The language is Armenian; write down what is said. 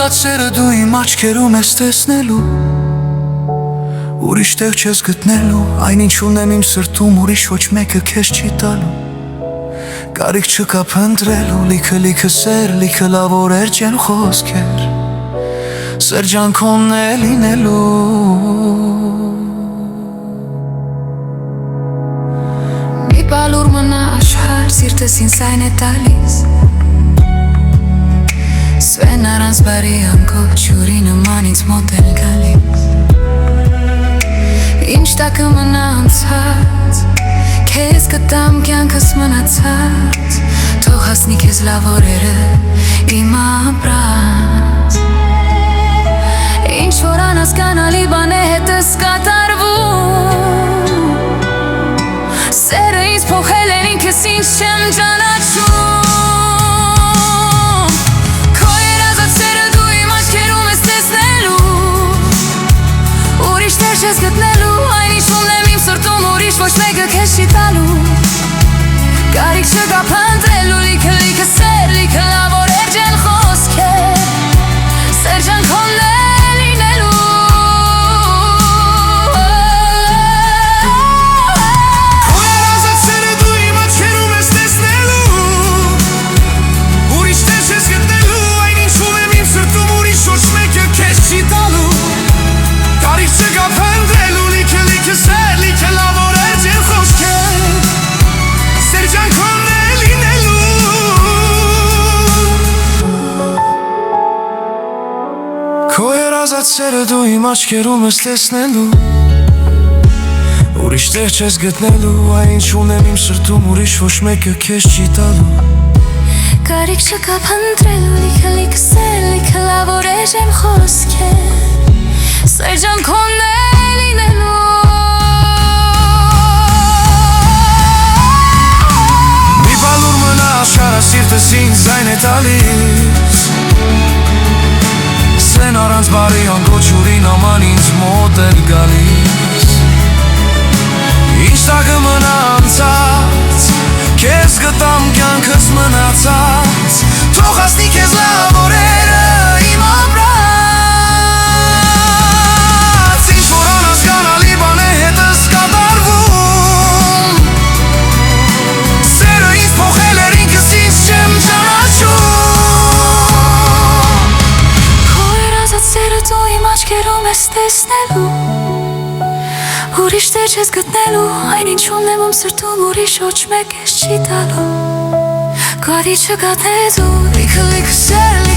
ազատ սերը դու իմ աչքերում ես տեսնելու, ուրիշ տեղ չես գտնելու, այն ինչ ունեմ իմ սրտում ուրիշ ոչ մեկը քեզ չի տալու, կարիք չկա փնտրելու, լիքը սեր, լիքը լավ օրեր չեն խոսքեր, սերջանքոնն է լինելու։ Մի պալուր մնա աշխարհ, սիրտս ինձ այն է տալիս, Սվեն առանց բարի անկոչ, ուրի նման ինձ մոտ էլ գալիս, Ինչ տակը մնա անցած, քեզ գտամ կյանքս մնացած, Թող հասնի քեզ լավ օրերը, իմ ապրած, Ինչ որ անհասկանալի բան է հետս կատարվում, Սերը ինձ փոխել են ինքս ինձ չեմ ճանաչում, Քո երազած սերը դու իմ աչքերում ես տեսնելու, Ուրիշ տեղ չես գտնելու, այն ինչ ունեմ իմ սրտում ուրիշ ոչ մեկը քեզ չի տալու, Կարիք չկա փնտրելու, լիքը սեր, լիքը լավ օրեր չեն խոսքեր, Սերջանքոնն է լինելու։ Քո երազած սերը դու իմ աչքերում ես տեսնելու, ուրիշ տեղ չես գտնելու, այն ինչ ունեմ իմ սրտում ուրիշ ոչ մեկը քեզ չի տալու, Կարիք չկա փնտրելու, լիքը սեր, լիքը լավ օրեր չեն խոսքեր, Սերջանքոնն է լինելու։ Քո երազած սերը դու իմ աչքերում ես տեսնելու, ուրիշ տեղ չես գտնելու, այն ինչ ունեմ իմ սրտում ուրիշ ոչ մեկը քեզ չի տալու, Կարիք չկա փնտրելու, լիքը սեր, լիքը լավ օրեր չեն խոսքեր, Սերջանքոնն է լինելու։ Մի պալուր մնա աշխարհը, սիրտս ինձ այն է տալիս, Սեն առանց բարի անկոչ, ուրի նման ինձ մոտ էլ գալիս, Ինչ տակը մնա անցած, քեզ գտամ կյանքս մնացած, Թող հասնի քեզ լավ օրերը, իմ ապրած, Ինչ որ անհասկանալի բան է հետս կատարվում, Սերը ինձ փոխել էր ինքս ինձ չեմ ճանաչում, Քո երազած սերը դու իմ աչքերում ես տեսնելու, Ուրիշ տեղ չես գտնելու, այն ինչ ունեմ իմ սրտում ուրիշ ոչ մեկ քեզ չի տալու, Կարիք չկա թեզու, լիքը սեր,